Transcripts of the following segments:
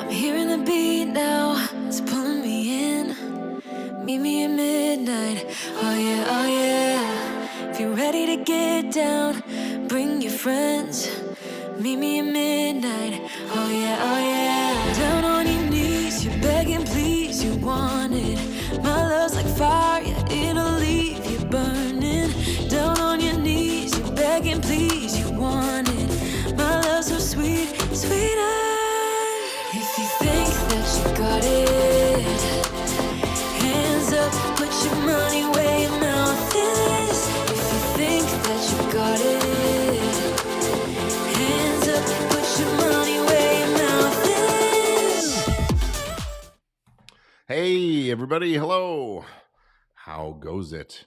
I'm hearing the beat now, it's pulling me in. Meet me at midnight, oh yeah. If you're ready to get down, bring your friends. Meet me at midnight, oh yeah. Down on your knees, you're begging, please, you want it. My love's like fire, yeah, it'll leave you burning. Down on your knees, you're begging, please, you want it. My love's so sweet, sweeter. If you think that you got it, hands up, put your money where your mouth is. If you think that you got it, hands up, put your money where your mouth is. Hey, everybody. Hello. How goes it?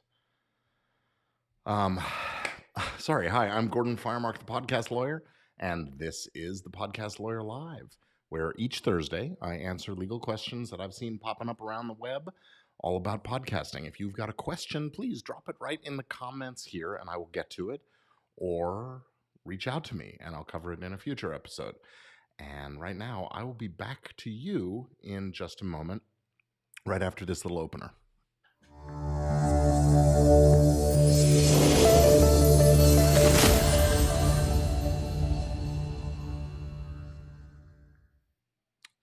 Sorry. Hi, I'm Gordon Firemark, the podcast lawyer, and this is the Podcast Lawyer Live, where each Thursday I answer legal questions that I've seen popping up around the web all about podcasting. If you've got a question, please drop it right in the comments here and I will get to it, or reach out to me and I'll cover it in a future episode. And right now, I will be back to you in just a moment, right after this little opener.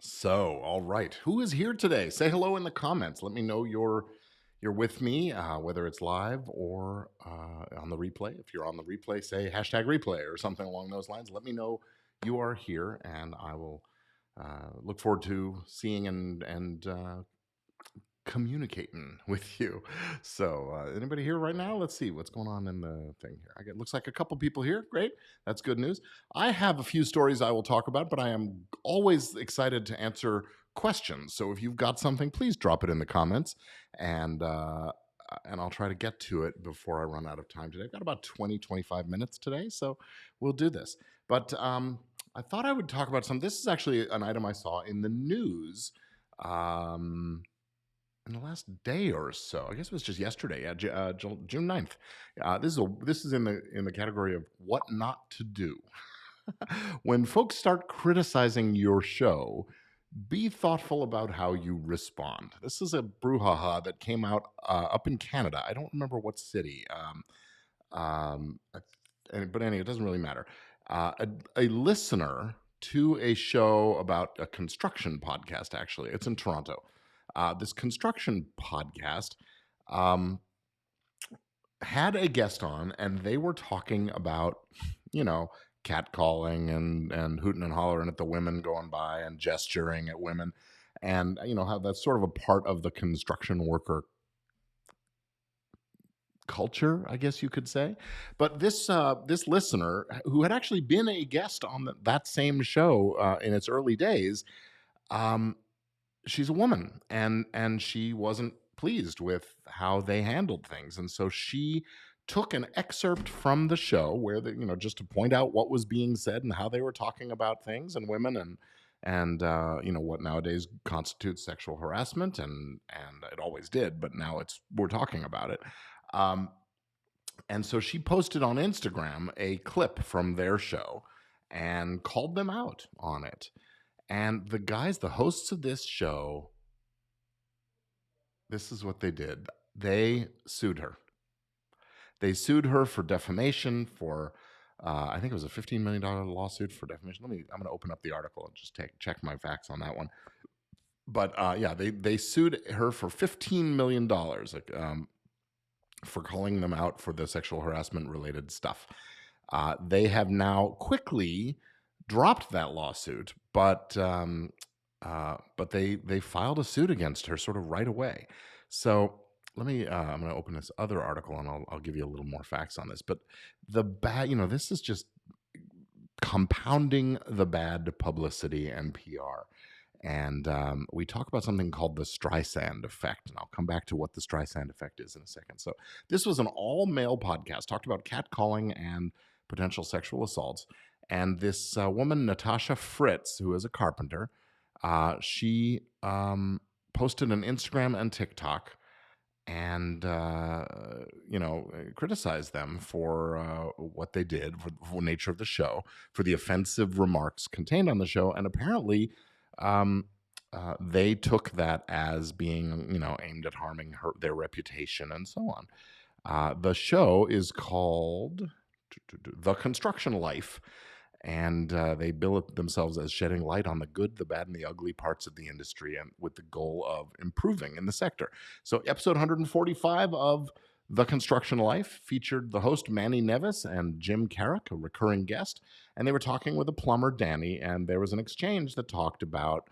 So, all right, who is here today? Say hello in the comments. Let me know you're with me, whether it's live or on the replay. If you're on the replay, say hashtag replay or something along those lines. Let me know you are here, and I will look forward to seeing and communicating with you. So anybody here right now? Let's see what's going on in the thing here. It looks like a couple people here. Great. That's good news. I have a few stories I will talk about, but I am always excited to answer questions. So if you've got something, please drop it in the comments, and I'll try to get to it before I run out of time today. I've got about 25 minutes today, so we'll do this. But I thought I would talk about some. This is actually an item I saw in the news in the last day or so. I guess it was just yesterday, June 9th. This is in the category of what not to do. When folks start criticizing your show, be thoughtful about how you respond. This is a brouhaha that came out up in Canada. I don't remember what city. But anyway, it doesn't really matter. A listener to a show about a construction podcast, actually. It's in Toronto. This construction podcast had a guest on, and they were talking about, catcalling and hooting and hollering at the women going by and gesturing at women, and how that's sort of a part of the construction worker culture, I guess you could say. But this listener, who had actually been a guest on that same show in its early days, she's a woman, and she wasn't pleased with how they handled things, and so she took an excerpt from the show where just to point out what was being said and how they were talking about things and women and what nowadays constitutes sexual harassment, and it always did, but now we're talking about it. And so she posted on Instagram a clip from their show and called them out on it. And the hosts of this show, this is what they did. They sued her. They sued her for defamation, for, I think it was a $15 million lawsuit for defamation. I'm going to open up the article and just check my facts on that one. But they sued her for $15 million for calling them out for the sexual harassment related stuff. They have now quickly dropped that lawsuit, but they filed a suit against her sort of right away. So let me. I'm going to open this other article and I'll give you a little more facts on this. But the bad, this is just compounding the bad publicity and PR. And we talk about something called the Streisand Effect, and I'll come back to what the Streisand Effect is in a second. So this was an all-male podcast, talked about catcalling and potential sexual assaults. And this woman, Natasha Fritz, who is a carpenter, she posted an Instagram and TikTok and, criticized them for what they did, for the nature of the show, for the offensive remarks contained on the show. And apparently they took that as being, aimed at harming their reputation and so on. The show is called The Construction Life, and they bill it themselves as shedding light on the good, the bad, and the ugly parts of the industry, and with the goal of improving in the sector. So, episode 145 of The Construction Life featured the host Manny Nevis and Jim Carrick, a recurring guest, and they were talking with a plumber, Danny, and there was an exchange that talked about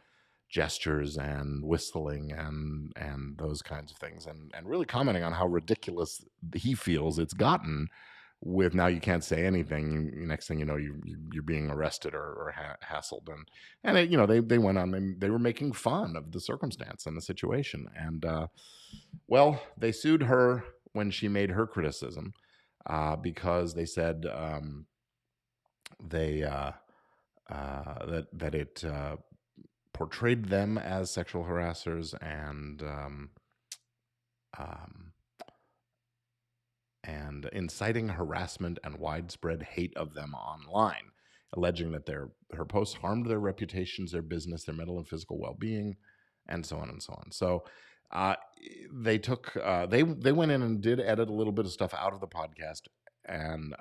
gestures and whistling and those kinds of things, and really commenting on how ridiculous he feels it's gotten. With now you can't say anything. Next thing you know, you're being arrested or hassled, and they went on and they were making fun of the circumstance and the situation, and well, they sued her when she made her criticism because they said that it portrayed them as sexual harassers and inciting harassment and widespread hate of them online, alleging that her posts harmed their reputations, their business, their mental and physical well-being, and so on and so on. So they took they went in and did edit a little bit of stuff out of the podcast, and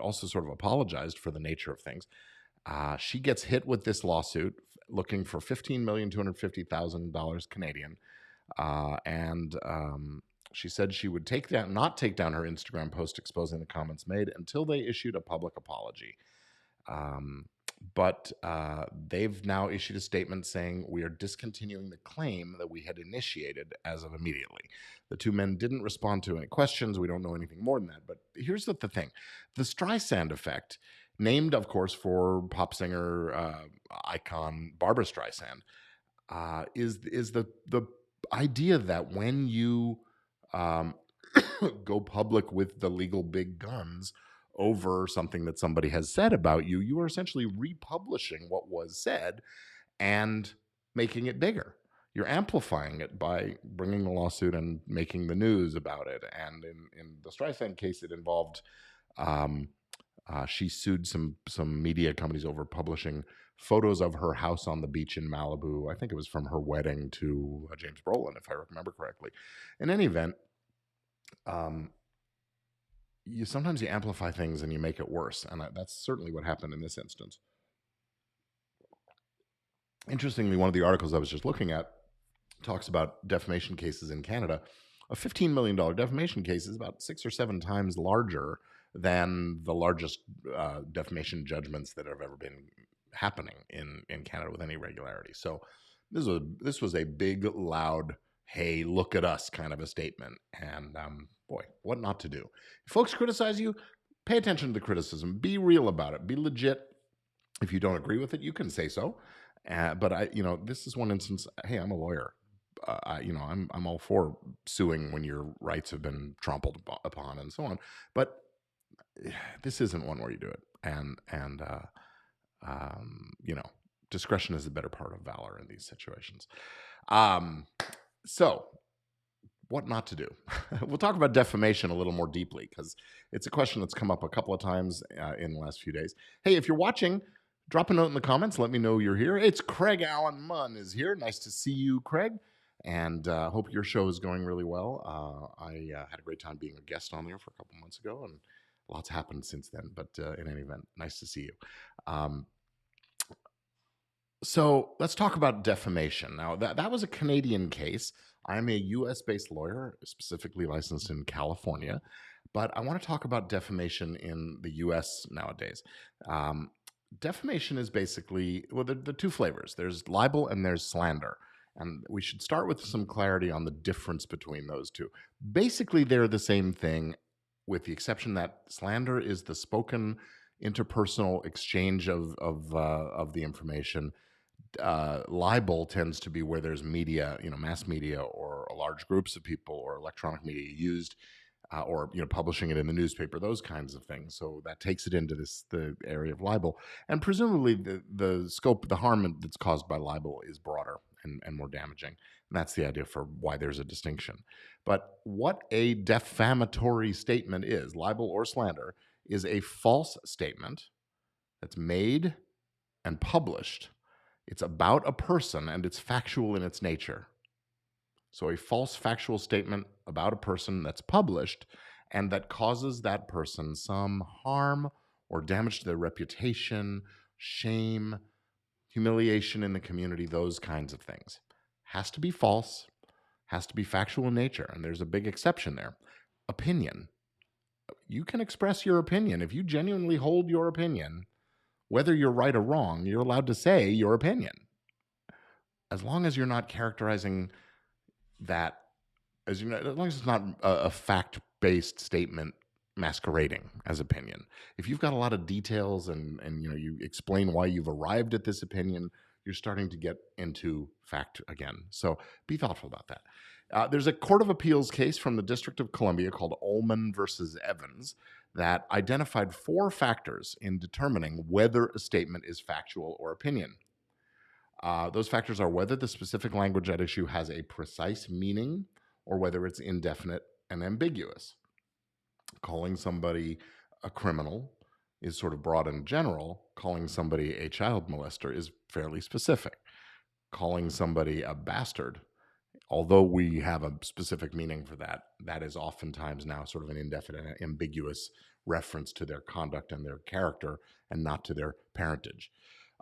also sort of apologized for the nature of things. She gets hit with this lawsuit, looking for $15,250,000 Canadian, and she said she would not take down her Instagram post exposing the comments made until they issued a public apology. But they've now issued a statement saying we are discontinuing the claim that we had initiated as of immediately. The two men didn't respond to any questions. We don't know anything more than that. But here's the thing. The Streisand Effect, named, of course, for pop singer icon Barbra Streisand, is the idea that when you go public with the legal big guns over something that somebody has said about you, you are essentially republishing what was said and making it bigger. You're amplifying it by bringing the lawsuit and making the news about it. And in the Streisand case, it involved she sued some media companies over publishing photos of her house on the beach in Malibu. I think it was from her wedding to James Brolin, if I remember correctly. In any event, sometimes you amplify things and you make it worse, and that's certainly what happened in this instance. Interestingly, one of the articles I was just looking at talks about defamation cases in Canada. A $15 million defamation case is about 6 or 7 times larger than the largest defamation judgments that have ever been happening in Canada with any regularity. So this was a big, loud, hey, look at us kind of a statement. And boy, what not to do. If folks criticize you, pay attention to the criticism. Be real about it. Be legit. If you don't agree with it, you can say so. But this is one instance. Hey, I'm a lawyer. I'm all for suing when your rights have been trampled upon and so on. But this isn't one where you do it. And discretion is the better part of valor in these situations. So what not to do? We'll talk about defamation a little more deeply because it's a question that's come up a couple of times in the last few days. Hey, if you're watching, drop a note in the comments. Let me know you're here. It's Craig Allen Munn is here. Nice to see you, Craig. And hope your show is going really well. I had a great time being a guest on there for a couple months ago, and lots happened since then. But in any event, nice to see you. So let's talk about defamation. Now, that was a Canadian case. I'm a U.S.-based lawyer, specifically licensed in California, but I want to talk about defamation in the U.S. nowadays. Defamation is basically, well, the two flavors. There's libel and there's slander. And we should start with some clarity on the difference between those two. Basically, they're the same thing, with the exception that slander is the spoken interpersonal exchange of the information. Libel tends to be where there's media, mass media or large groups of people or electronic media used, or publishing it in the newspaper, those kinds of things. So that takes it into the area of libel, and presumably the scope, the harm that's caused by libel is broader and more damaging. And that's the idea for why there's a distinction. But what a defamatory statement is, libel or slander, is a false statement that's made and published It's about a person and it's factual in its nature. So a false factual statement about a person that's published and that causes that person some harm or damage to their reputation, shame, humiliation in the community, those kinds of things. Has to be false, has to be factual in nature, and there's a big exception there. Opinion. You can express your opinion. If you genuinely hold your opinion, whether you're right or wrong, you're allowed to say your opinion. As long as you're not characterizing that as long as it's not a fact-based statement masquerading as opinion. If you've got a lot of details and you explain why you've arrived at this opinion, you're starting to get into fact again. So be thoughtful about that. There's a Court of Appeals case from the District of Columbia called Ullman versus Evans that identified 4 factors in determining whether a statement is factual or opinion. Those factors are whether the specific language at issue has a precise meaning or whether it's indefinite and ambiguous. Calling somebody a criminal is sort of broad and general. Calling somebody a child molester is fairly specific. Calling somebody a bastard, although we have a specific meaning for that, that is oftentimes now sort of an indefinite, ambiguous reference to their conduct and their character and not to their parentage.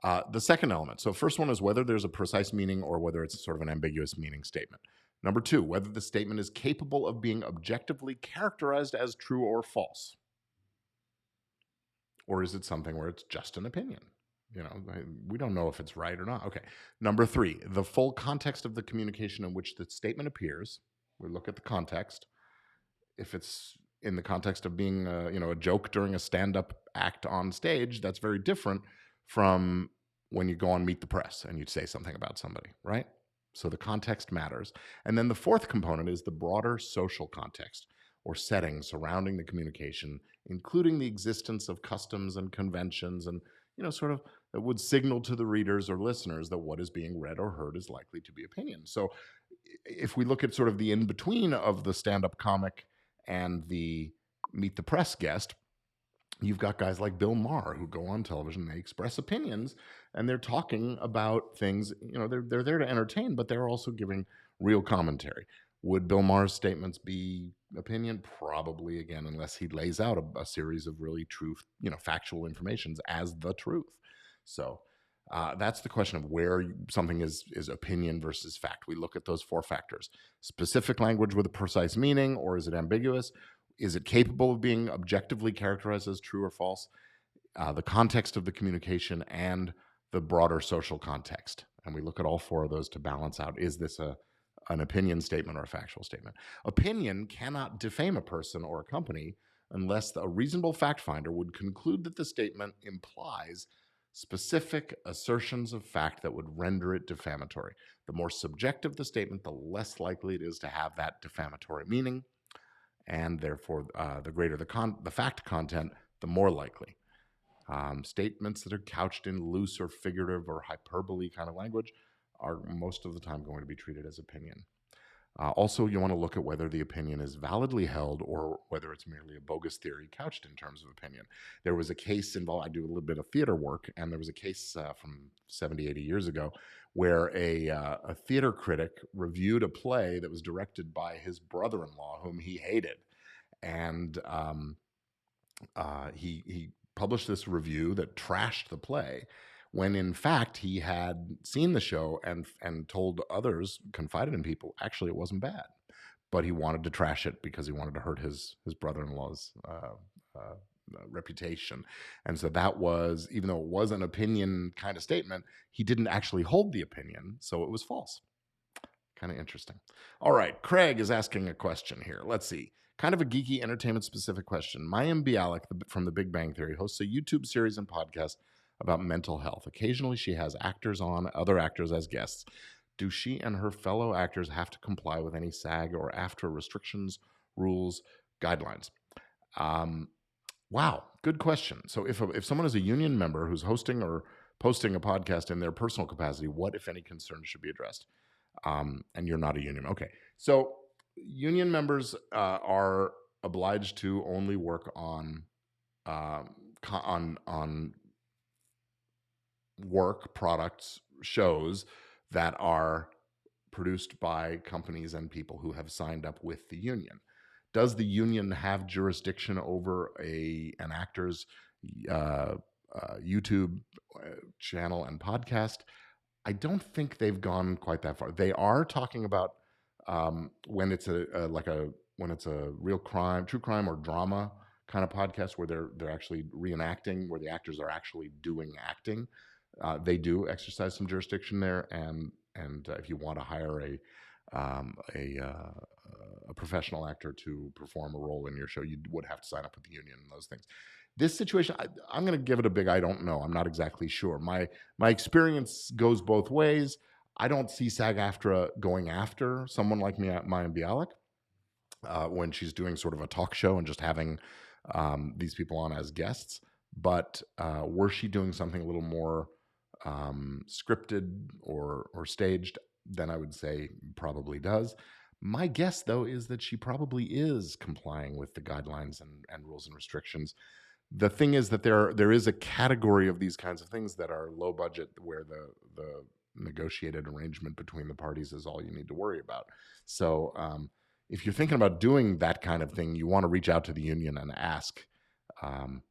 The second element, so first one is whether there's a precise meaning or whether it's sort of an ambiguous meaning statement. Number 2, whether the statement is capable of being objectively characterized as true or false. Or is it something where it's just an opinion? We don't know if it's right or not. Okay. Number 3, the full context of the communication in which the statement appears. We look at the context. If it's in the context of being a joke during a stand-up act on stage, that's very different from when you go on Meet the Press and you say something about somebody, right? So the context matters. And then the fourth component is the broader social context or setting surrounding the communication, including the existence of customs and conventions and, sort of that would signal to the readers or listeners that what is being read or heard is likely to be opinion. So if we look at sort of the in-between of the stand-up comic and the Meet the Press guest, you've got guys like Bill Maher who go on television, they express opinions, and they're talking about things, they're there to entertain, but they're also giving real commentary. Would Bill Maher's statements be opinion? Probably, again, unless he lays out a series of really true, factual informations as the truth. So that's the question of where something is opinion versus fact. We look at those 4 factors. Specific language with a precise meaning, or is it ambiguous? Is it capable of being objectively characterized as true or false? The context of the communication and the broader social context. And we look at all 4 of those to balance out, is this an opinion statement or a factual statement? Opinion cannot defame a person or a company unless a reasonable fact finder would conclude that the statement implies specific assertions of fact that would render it defamatory. The more subjective the statement, the less likely it is to have that defamatory meaning, and therefore the greater the fact content, the more likely. Statements that are couched in loose or figurative or hyperbole kind of language are most of the time going to be treated as opinion. Also, you want to look at whether the opinion is validly held or whether it's merely a bogus theory couched in terms of opinion. There was a case involved, I do a little bit of theater work, and there was a case from 70, 80 years ago where a theater critic reviewed a play that was directed by his brother-in-law, whom he hated. And he published this review that trashed the play, when in fact he had seen the show and told others, confided in people, actually it wasn't bad, but he wanted to trash it because he wanted to hurt his brother-in-law's reputation. And so that was, even though it was an opinion kind of statement, he didn't actually hold the opinion, so it was false. Kind of interesting. All right, Craig is asking a question here. Let's see. Kind of a geeky, entertainment-specific question. Mayim Bialik from The Big Bang Theory hosts a YouTube series and podcast about mental health. Occasionally, she has other actors as guests. Do she and her fellow actors have to comply with any SAG or AFTRA restrictions, rules, guidelines? Wow, good question. So if someone is a union member who's hosting or posting a podcast in their personal capacity, what, if any, concerns should be addressed? And you're not a union. Okay, so union members are obliged to only work on work products shows that are produced by companies and people who have signed up with the union. Does the union have jurisdiction over an actor's uh, YouTube channel and podcast? I don't think they've gone quite that far. They are talking about when it's when it's a real crime, true crime or drama kind of podcast where they're actually reenacting, where the actors are actually doing acting. They do exercise some jurisdiction there, and if you want to hire um, a uh, a professional actor to perform a role in your show, you would have to sign up with the union and those things. This situation, I'm going to give it a big I don't know. I'm not exactly sure. My experience goes both ways. I don't see SAG-AFTRA going after someone like Maya Bialik when she's doing sort of a talk show and just having these people on as guests. But were she doing something a little more scripted or staged, then I would say probably does. My guess, though, is that she probably is complying with the guidelines and rules and restrictions. The thing is that there is a category of these kinds of things that are low budget, where the negotiated arrangement between the parties is all you need to worry about. So if you're thinking about doing that kind of thing, you want to reach out to the union and ask, um,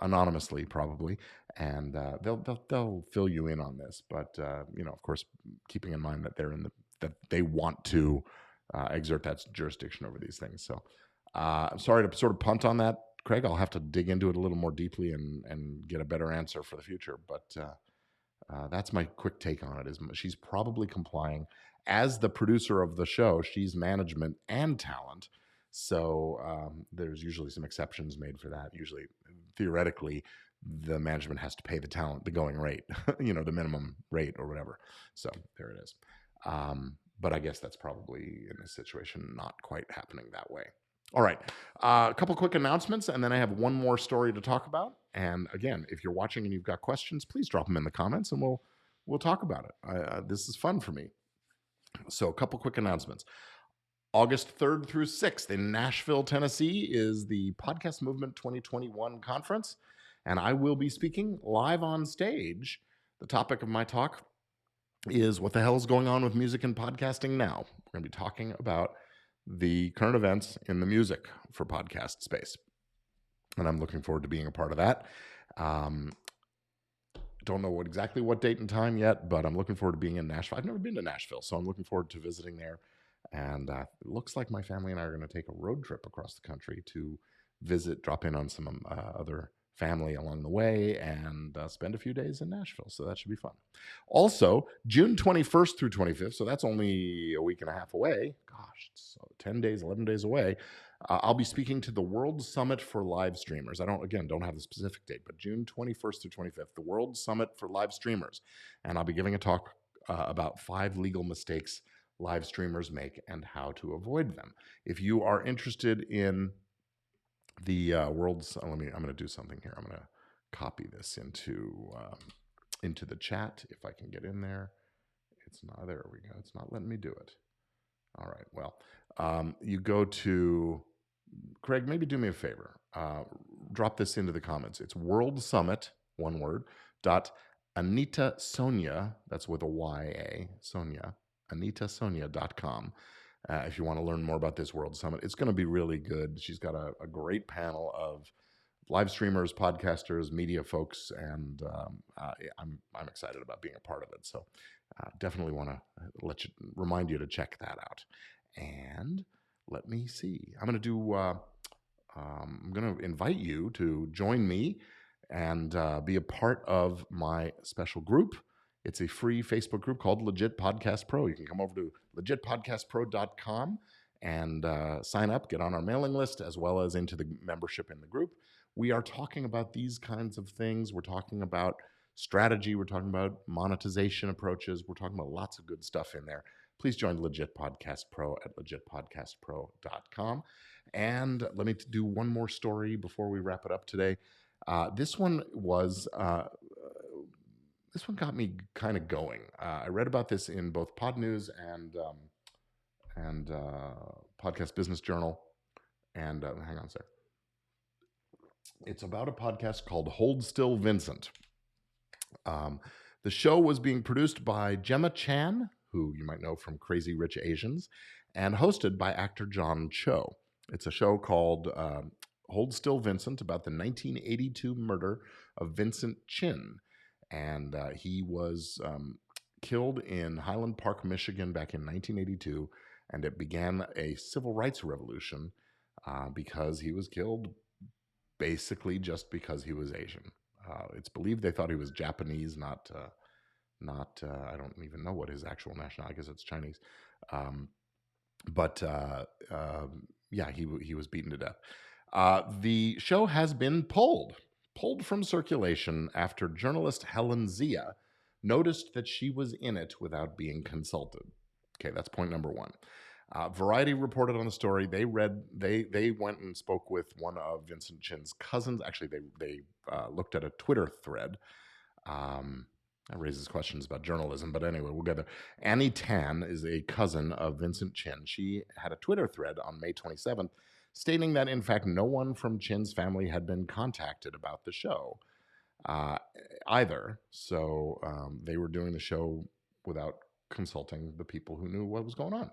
anonymously probably, and they'll fill you in on this. But of course, keeping in mind that that they want to exert that jurisdiction over these things. So I'm sorry to sort of punt on that, Craig. I'll have to dig into it a little more deeply and get a better answer for the future. But that's my quick take on it. Is she's probably complying. As the producer of the show, she's management and talent. So there's usually some exceptions made for that. Usually, theoretically, the management has to pay the talent the going rate, the minimum rate or whatever. So there it is. But I guess that's probably in this situation not quite happening that way. All right, a couple quick announcements, and then I have one more story to talk about. And again, if you're watching and you've got questions, please drop them in the comments, and we'll talk about it. This is fun for me. So a couple quick announcements. August 3rd through 6th in Nashville, Tennessee is the Podcast Movement 2021 conference, and I will be speaking live on stage. The topic of my talk is what the hell is going on with music and podcasting now. We're going to be talking about the current events in the music for podcast space, and I'm looking forward to being a part of that. Don't know exactly what date and time yet, but I'm looking forward to being in Nashville. I've never been to Nashville, so I'm looking forward to visiting there. And it looks like my family and I are going to take a road trip across the country to visit, drop in on some other family along the way, and spend a few days in Nashville. So that should be fun. Also, June 21st through 25th, so that's only a week and a half away. Gosh, it's 10 days, 11 days away. I'll be speaking to the World Summit for Live Streamers. I don't have the specific date, but June 21st through 25th, the World Summit for Live Streamers. And I'll be giving a talk about 5 legal mistakes live streamers make and how to avoid them. If you are interested in the I'm going to do something here. I'm going to copy this into the chat if I can get in there. It's not, there we go. It's not letting me do it. All right. Well, you go to Craig, maybe do me a favor. Drop this into the comments. It's World Summit, one word, Anita Sonia, that's with a Y-A, Sonia, anitasonia.com. If you want to learn more about this World Summit, it's going to be really good. She's got a great panel of live streamers, podcasters, media folks, and I'm excited about being a part of it. So definitely want to remind you to check that out. And let me see. I'm going to invite you to join me and be a part of my special group. It's a free Facebook group called Legit Podcast Pro. You can come over to legitpodcastpro.com and sign up, get on our mailing list, as well as into the membership in the group. We are talking about these kinds of things. We're talking about strategy. We're talking about monetization approaches. We're talking about lots of good stuff in there. Please join Legit Podcast Pro at legitpodcastpro.com. And let me do one more story before we wrap it up today. This one got me kind of going. I read about this in both Pod News and Podcast Business Journal. And hang on a sec. It's about a podcast called Hold Still Vincent. The show was being produced by Gemma Chan, who you might know from Crazy Rich Asians, and hosted by actor John Cho. It's a show called Hold Still Vincent, about the 1982 murder of Vincent Chin. And he was killed in Highland Park, Michigan back in 1982, and it began a civil rights revolution because he was killed basically just because he was Asian. It's believed they thought he was Japanese, not I don't even know what his actual nationality. I guess it's Chinese. Yeah, he was beaten to death. The show has been pulled from circulation after journalist Helen Zia noticed that she was in it without being consulted. Okay, that's point number one. Variety reported on the story. They went and spoke with one of Vincent Chin's cousins. Actually, they looked at a Twitter thread. That raises questions about journalism, but anyway, we'll get there. Annie Tan is a cousin of Vincent Chin. She had a Twitter thread on May 27th stating that, in fact, no one from Chin's family had been contacted about the show either. So they were doing the show without consulting the people who knew what was going on.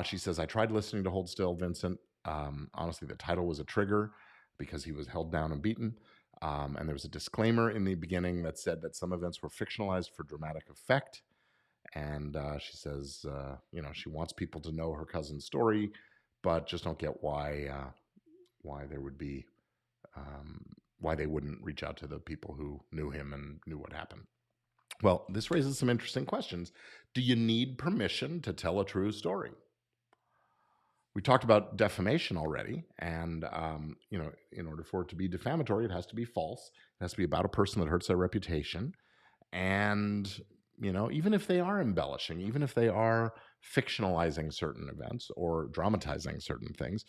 She says, I tried listening to Hold Still, Vincent. Honestly, the title was a trigger because he was held down and beaten. And there was a disclaimer in the beginning that said that some events were fictionalized for dramatic effect. And she says, she wants people to know her cousin's story, but just don't get why there would be, why they wouldn't reach out to the people who knew him and knew what happened. Well, this raises some interesting questions. Do you need permission to tell a true story? We talked about defamation already, and in order for it to be defamatory, it has to be false. It has to be about a person that hurts their reputation. And even if they are embellishing, even if they are fictionalizing certain events or dramatizing certain things,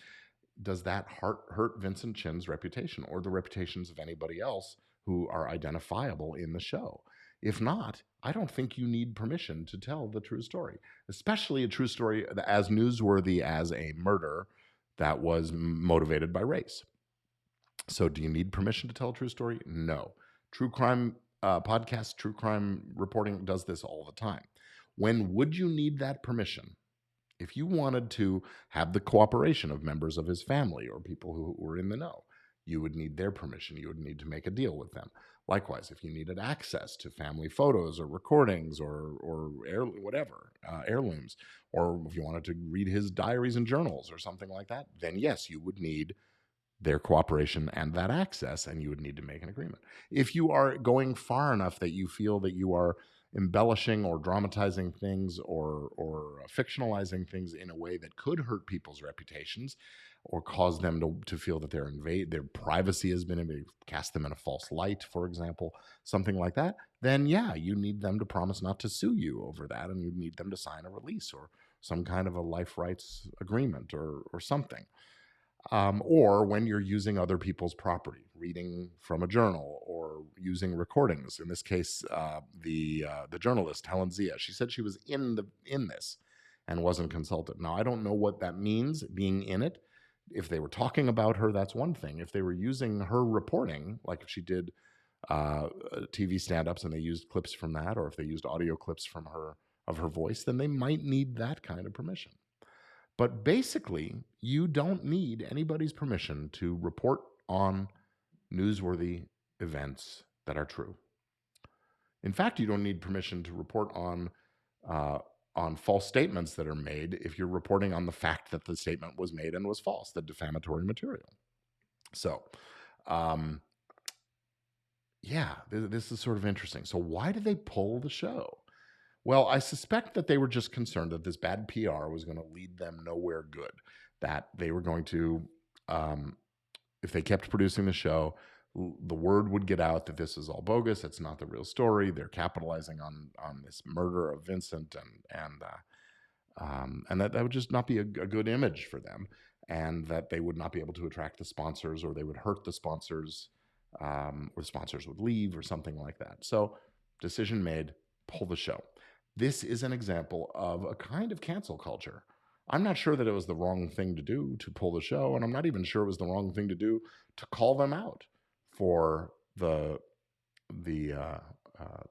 does that hurt Vincent Chin's reputation or the reputations of anybody else who are identifiable in the show? If not, I don't think you need permission to tell the true story, especially a true story as newsworthy as a murder that was motivated by race. So do you need permission to tell a true story? No. True crime podcast, true crime reporting does this all the time. When would you need that permission? If you wanted to have the cooperation of members of his family or people who were in the know, you would need their permission. You would need to make a deal with them. Likewise, if you needed access to family photos or recordings or heirlooms, or if you wanted to read his diaries and journals or something like that, then yes, you would need their cooperation and that access, and you would need to make an agreement. If you are going far enough that you feel that you are embellishing or dramatizing things or fictionalizing things in a way that could hurt people's reputations or cause them to feel that their privacy has been invaded, cast them in a false light, for example, something like that, then yeah, you need them to promise not to sue you over that, and you need them to sign a release or some kind of a life rights agreement or something. Or when you're using other people's property, reading from a journal or using recordings. In this case, the journalist Helen Zia, she said she was in this and wasn't consulted. Now, I don't know what that means, being in it. If they were talking about her, that's one thing. If they were using her reporting, like if she did TV stand-ups and they used clips from that, or if they used audio clips from her voice, then they might need that kind of permission. But basically, you don't need anybody's permission to report on newsworthy events that are true. In fact, you don't need permission to report on false statements that are made if you're reporting on the fact that the statement was made and was false, the defamatory material. So, this is sort of interesting. So why did they pull the show? Well, I suspect that they were just concerned that this bad PR was going to lead them nowhere good, that they were going to, if they kept producing the show, the word would get out that this is all bogus, it's not the real story, they're capitalizing on this murder of Vincent, and that would just not be a good image for them, and that they would not be able to attract the sponsors, or they would hurt the sponsors, or sponsors would leave, or something like that. So, decision made, pull the show. This is an example of a kind of cancel culture. I'm not sure that it was the wrong thing to do to pull the show, and I'm not even sure it was the wrong thing to do to call them out for the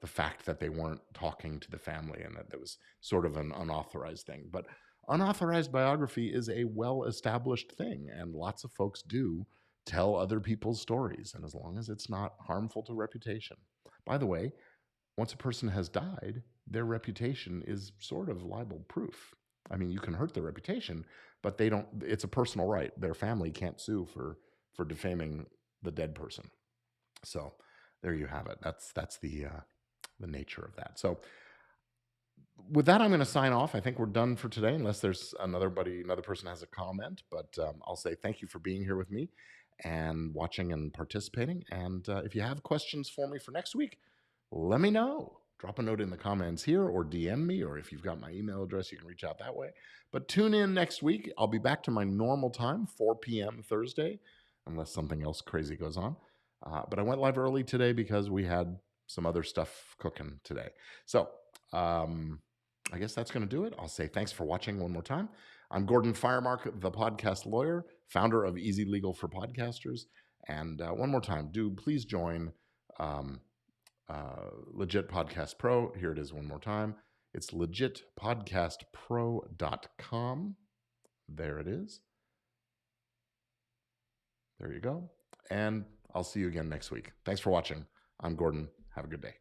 the fact that they weren't talking to the family and that there was sort of an unauthorized thing. But unauthorized biography is a well-established thing, and lots of folks do tell other people's stories, and as long as it's not harmful to reputation. By the way, once a person has died, their reputation is sort of libel proof. I mean, you can hurt their reputation, but they don't. It's a personal right. Their family can't sue for defaming the dead person. So there you have it. That's the nature of that. So with that, I'm going to sign off. I think we're done for today, unless there's another person has a comment. But I'll say thank you for being here with me and watching and participating. And if you have questions for me for next week, let me know. Drop a note in the comments here or DM me, or if you've got my email address, you can reach out that way. But tune in next week. I'll be back to my normal time, 4 p.m. Thursday, unless something else crazy goes on. But I went live early today because we had some other stuff cooking today. So I guess that's going to do it. I'll say thanks for watching one more time. I'm Gordon Firemark, the podcast lawyer, founder of Easy Legal for Podcasters. And one more time, do please join Legit Podcast Pro. Here it is one more time. It's legitpodcastpro.com. There it is. There you go. And I'll see you again next week. Thanks for watching. I'm Gordon. Have a good day.